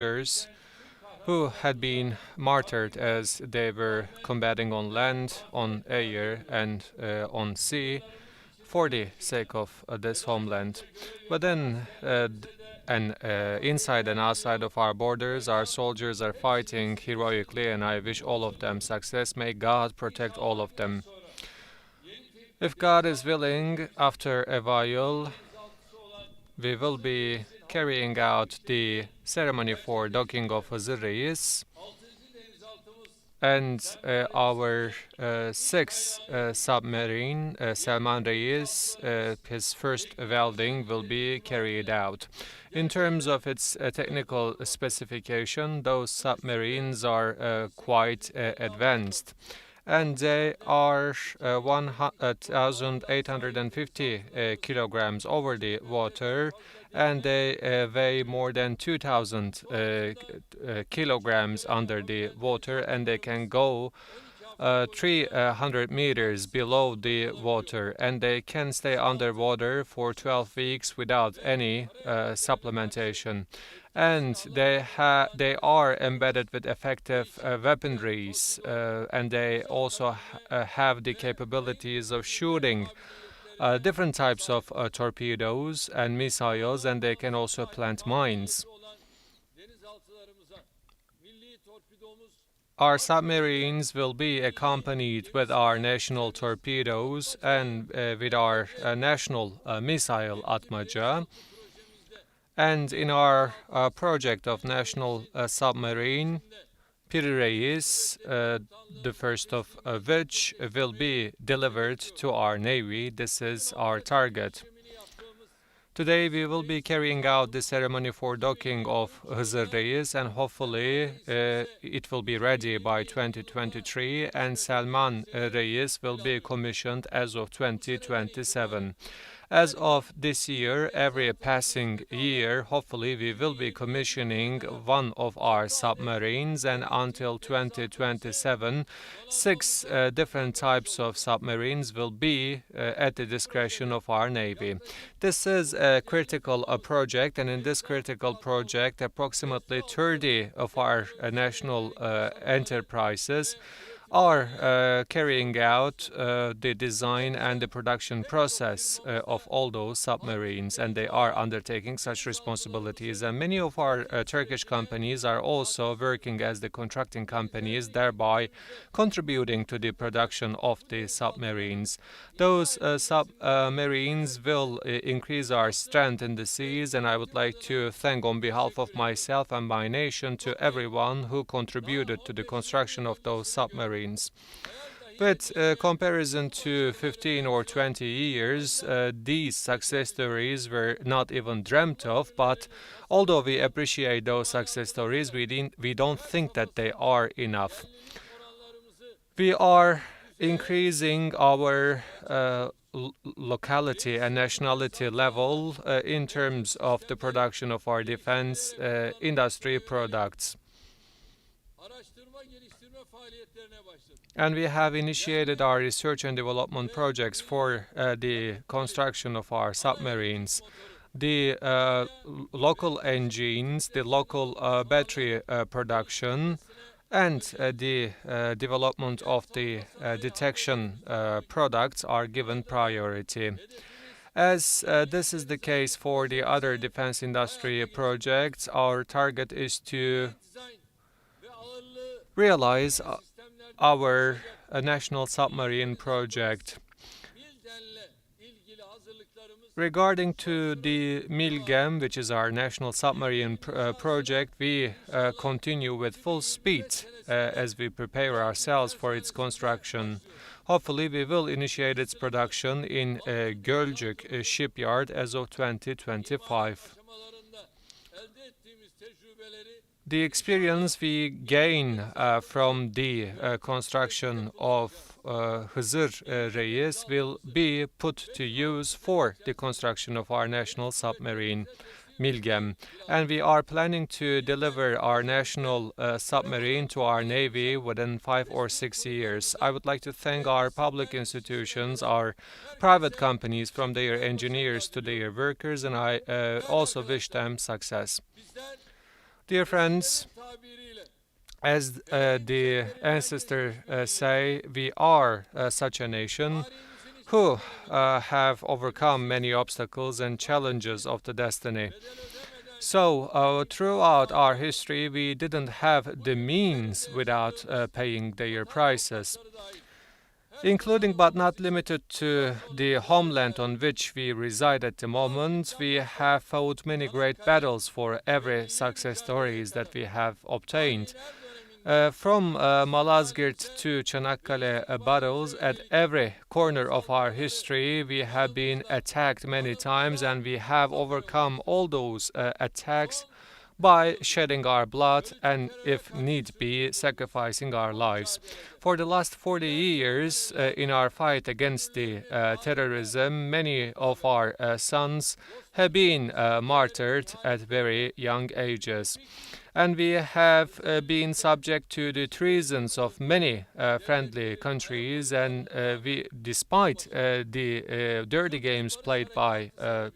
who had been martyred as they were combating on land, on air, and on sea for the sake of this homeland. But then, inside and outside of our borders, our soldiers are fighting heroically, and I wish all of them success. May God protect all of them. If God is willing, after a while, we will be carrying out the ceremony for docking of Hızır Reis, and our sixth submarine, Salman Reis, his first welding will be carried out. In terms of its technical specification, those submarines are quite advanced, and they are 1,850 kilograms over the water, and they weigh more than 2,000 kilograms under the water, and they can go 300 meters below the water, and they can stay underwater for 12 weeks without any supplementation. And they are embedded with effective weaponries, and they also have the capabilities of shooting different types of torpedoes and missiles, and they can also plant mines. Our submarines will be accompanied with our national torpedoes and with our national missile Atmaca. And in our project of national submarine, Piri Reis, the first of which will be delivered to our Navy. This is our target. Today we will be carrying out the ceremony for docking of Hızır Reis, and hopefully it will be ready by 2023, and Salman Reis will be commissioned as of 2027. As of this year, every passing year, hopefully we will be commissioning one of our submarines, and until 2027, six different types of submarines will be at the discretion of our Navy. This is a critical project, and in this critical project, approximately 30 of our national enterprises are carrying out the design and the production process of all those submarines, and they are undertaking such responsibilities. And many of our Turkish companies are also working as the contracting companies, thereby contributing to the production of the submarines. Those submarines will increase our strength in the seas, and I would like to thank on behalf of myself and my nation to everyone who contributed to the construction of those submarines. With comparison to 15 or 20 years, these success stories were not even dreamt of, but although we appreciate those success stories, we don't think that they are enough. We are increasing our locality and nationality level in terms of the production of our defense industry products. And we have initiated our research and development projects for the construction of our submarines. The local engines, the local battery production, and the development of the detection products are given priority. As this is the case for the other defense industry projects, our target is to realize our national submarine project. Regarding to the Milgem, which is our national submarine project, we continue with full speed as we prepare ourselves for its construction. Hopefully, we will initiate its production in Golcuk Shipyard as of 2025. The experience we gain from the construction of Hızır Reis will be put to use for the construction of our national submarine Milgem, and we are planning to deliver our national submarine to our Navy within 5 or 6 years. I would like to thank our public institutions, our private companies, from their engineers to their workers, and I also wish them success. Dear friends, as the ancestors say, we are such a nation who have overcome many obstacles and challenges of the destiny. So, throughout our history, we didn't have the means without paying their prices, including but not limited to the homeland on which we reside at the moment. We have fought many great battles for every success stories that we have obtained. From Malazgirt to Çanakkale battles, at every corner of our history, we have been attacked many times, and we have overcome all those attacks by shedding our blood and, if need be, sacrificing our lives. For the last 40 years, in our fight against the terrorism, many of our sons have been martyred at very young ages. And we have been subject to the treasons of many friendly countries, and despite the dirty games played by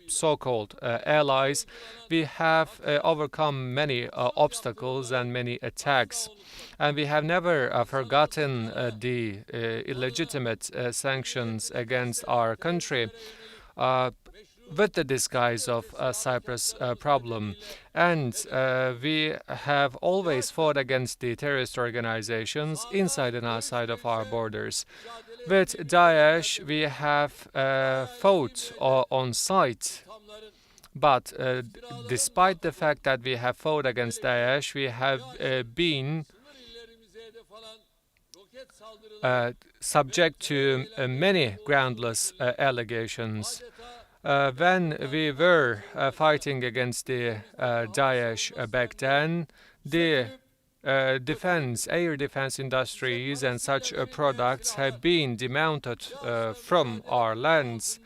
so-called allies, we have overcome many obstacles and many attacks. And we have never forgotten the illegitimate sanctions against our country. With the disguise of Cyprus problem. And we have always fought against the terrorist organizations inside and outside of our borders. With Daesh, we have fought on site. But despite the fact that we have fought against Daesh, we have been subject to many groundless allegations. When we were fighting against the Daesh back then, the air defense industries and such products have been demounted from our lands.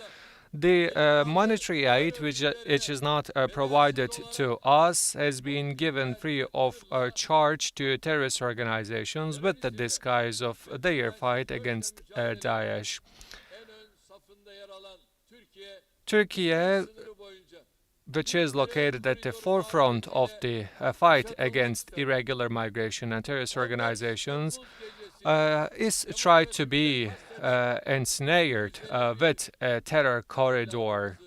The monetary aid, which is not provided to us, has been given free of charge to terrorist organizations with the disguise of their fight against Daesh. Turkey, which is located at the forefront of the fight against irregular migration and terrorist organizations, is tried to be ensnared with a terror corridor.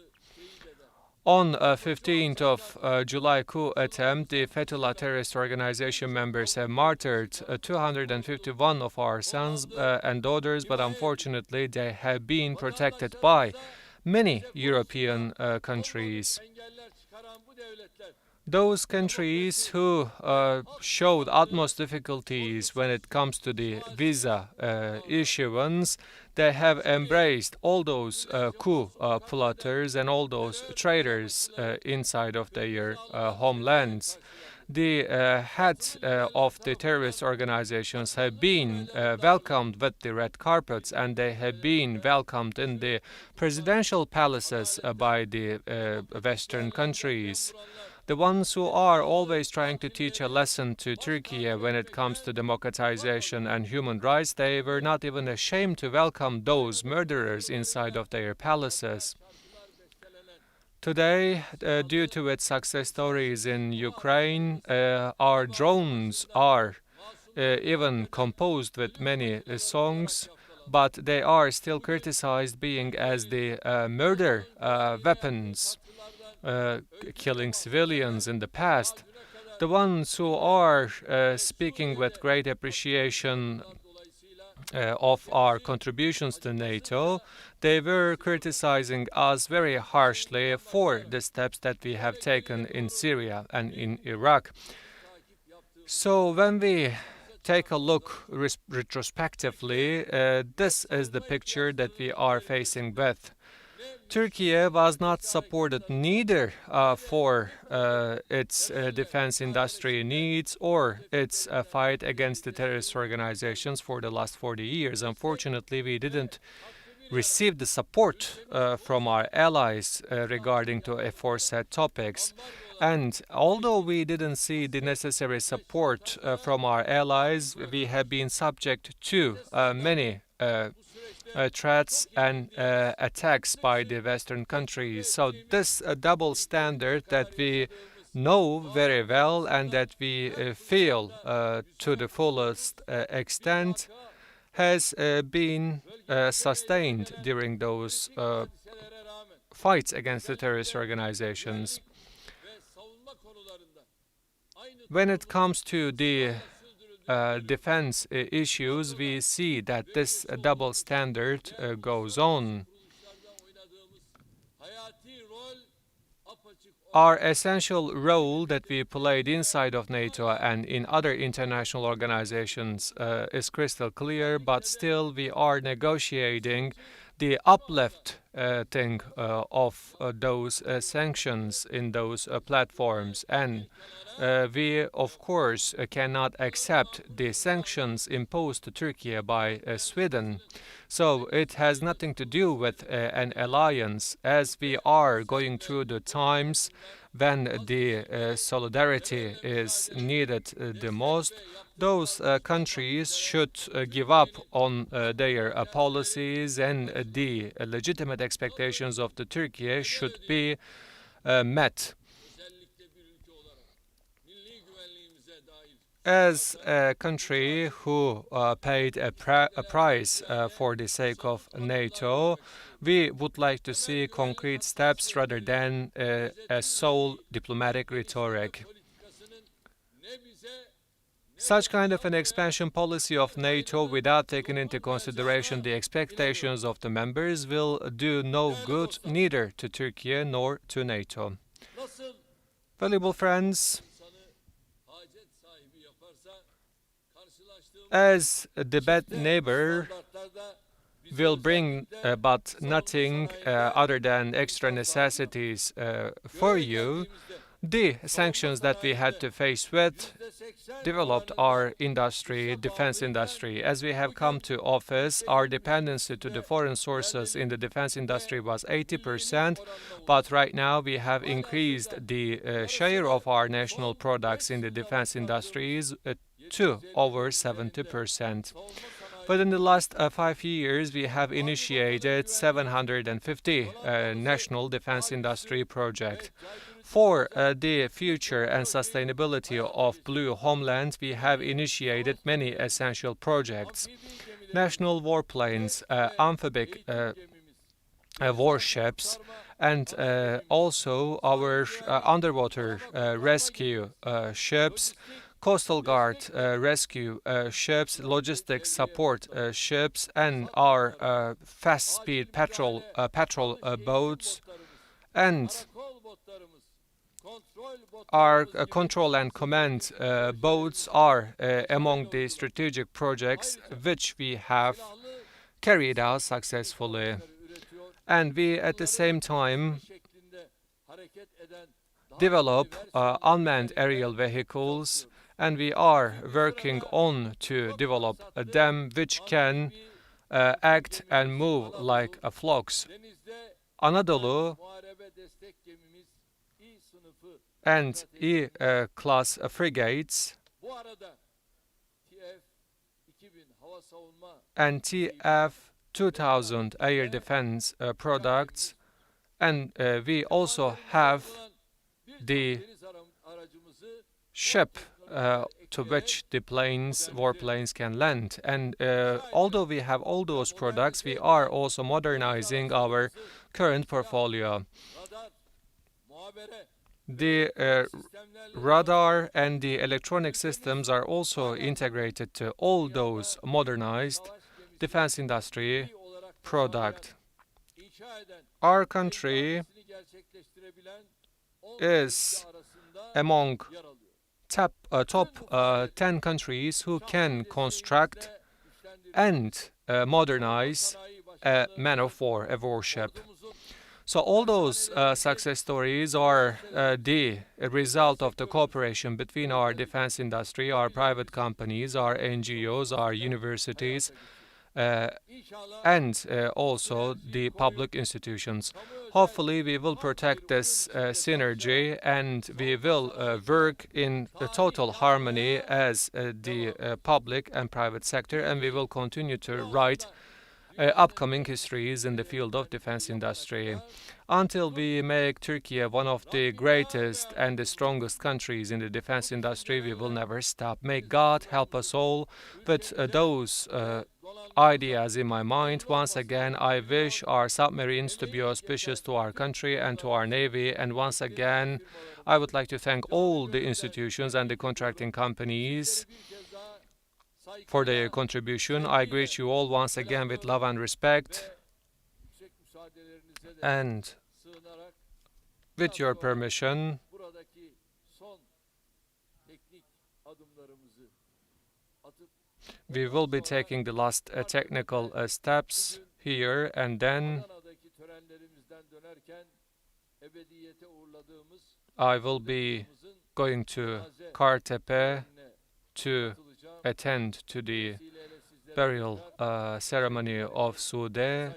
On 15th of July coup attempt, the Fethullah terrorist organization members have martyred 251 of our sons and daughters, but unfortunately they have been protected by many European countries. Those countries who showed utmost difficulties when it comes to the visa issuance, they have embraced all those coup plotters and all those traitors inside of their homelands. The heads of the terrorist organizations have been welcomed with the red carpets, and they have been welcomed in the presidential palaces by the Western countries. The ones who are always trying to teach a lesson to Turkey when it comes to democratization and human rights, they were not even ashamed to welcome those murderers inside of their palaces. Today, due to its success stories in Ukraine, our drones are even composed with many songs, but they are still criticized being as the murder weapons, killing civilians in the past. The ones who are speaking with great appreciation of our contributions to NATO, they were criticizing us very harshly for the steps that we have taken in Syria and in Iraq. So when we take a look retrospectively, this is the picture that we are facing with. Turkey was not supported neither for its defense industry needs or its fight against the terrorist organizations for the last 40 years. Unfortunately, we didn't receive the support from our allies regarding to aforesaid topics. And although we didn't see the necessary support from our allies, we have been subject to many threats and attacks by the Western countries. So this double standard that we know very well and that we feel to the fullest extent has been sustained during those fights against the terrorist organizations. When it comes to the defense issues, we see that this double standard goes on. Our essential role that we played inside of NATO and in other international organizations is crystal clear, but still we are negotiating the uplifting of those sanctions in those platforms. And we, of course, cannot accept the sanctions imposed to Turkey by Sweden. So it has nothing to do with an alliance, as we are going through the times when the solidarity is needed the most. Those countries should give up on their policies, and the legitimate expectations of the Turkey should be met. As a country who paid a price for the sake of NATO, we would like to see concrete steps rather than a sole diplomatic rhetoric. Such kind of an expansion policy of NATO without taking into consideration the expectations of the members will do no good neither to Turkey nor to NATO. Valuable friends, as the bad neighbor will bring but nothing other than extra necessities for you, the sanctions that we had to face with developed our industry, defense industry. As we have come to office, our dependency to the foreign sources in the defense industry was 80%, but right now we have increased the share of our national products in the defense industries to over 70%. Within the last 5 years, we have initiated 750 national defense industry projects. For the future and sustainability of Blue Homeland, we have initiated many essential projects. National warplanes, amphibic warships, and also our underwater rescue ships, Coastal Guard rescue ships, logistics support ships, and our fast-speed patrol boats, and our control and command boats are among the strategic projects which we have carried out successfully. And we, at the same time, develop unmanned aerial vehicles, and we are working on to develop them which can act and move like flocks. Anadolu and E-class frigates and TF-2000 air defense products, and we also have the ship to which the warplanes can land. And although we have all those products, we are also modernizing our current portfolio. The radar and the electronic systems are also integrated to all those modernized defense industry products. Our country is among top 10 countries who can construct and modernize a man of war, a warship. So all those success stories are the result of the cooperation between our defense industry, our private companies, our NGOs, our universities, and also the public institutions. Hopefully we will protect this synergy, and we will work in total harmony as the public and private sector, and we will continue to write upcoming histories in the field of defense industry. Until we make Turkey one of the greatest and the strongest countries in the defense industry, we will never stop. May God help us all with those ideas in my mind. Once again, I wish our submarines to be auspicious to our country and to our navy. And once again, I would like to thank all the institutions and the contracting companies for their contribution. I greet you all once again with love and respect. And with your permission, we will be taking the last technical steps here, and then I will be going to Kartepe to attend to the burial ceremony of Sude,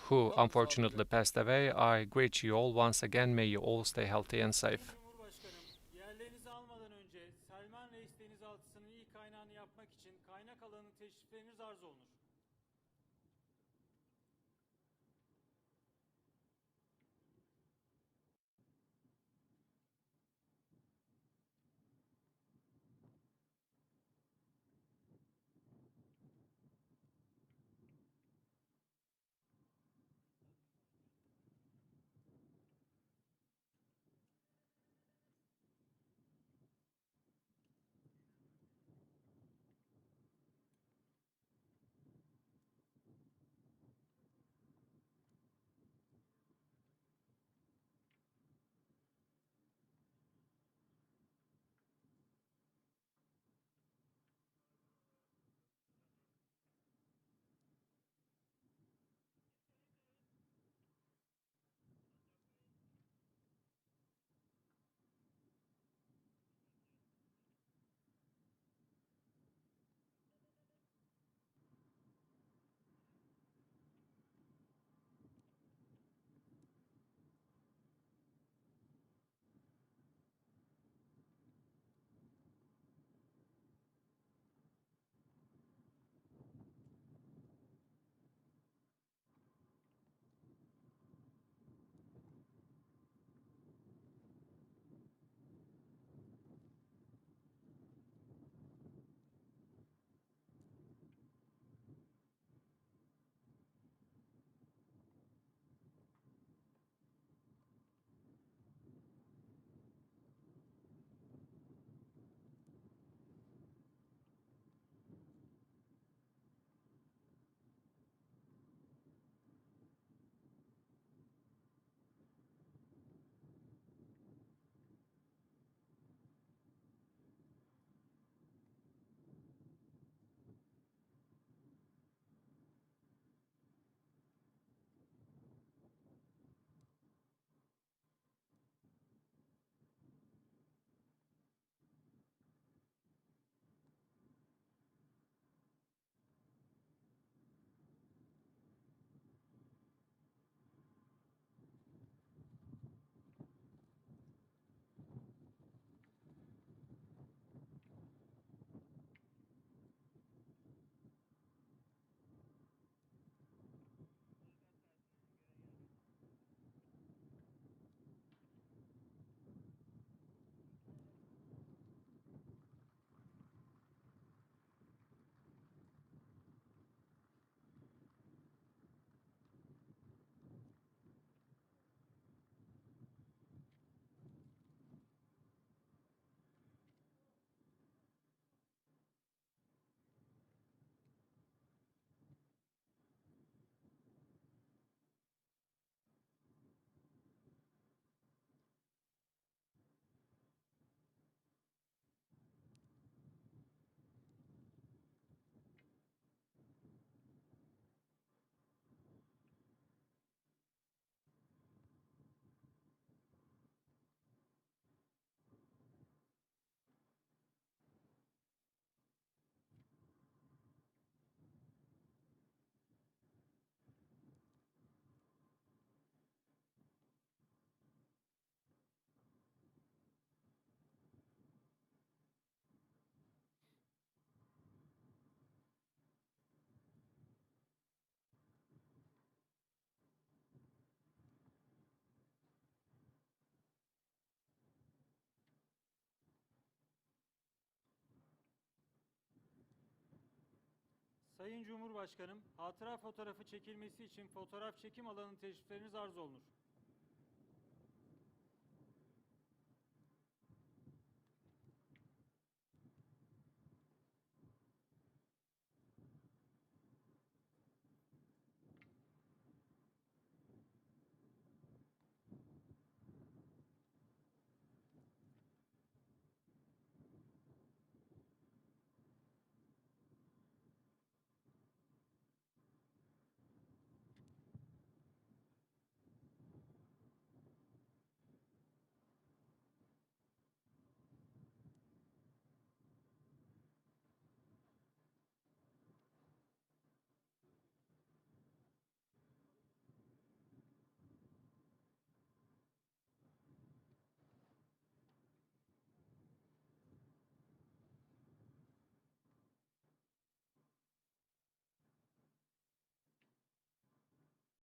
who unfortunately passed away. I greet you all once again. May you all stay healthy and safe. Yerlerinizi almadan önce Selman Reis denizaltısının ilk kaynağını yapmak için kaynak alanı teşrifleriniz arz olunur. Sayın Cumhurbaşkanım, hatıra fotoğrafı çekilmesi için fotoğraf çekim alanı teşrifleriniz arz olunur.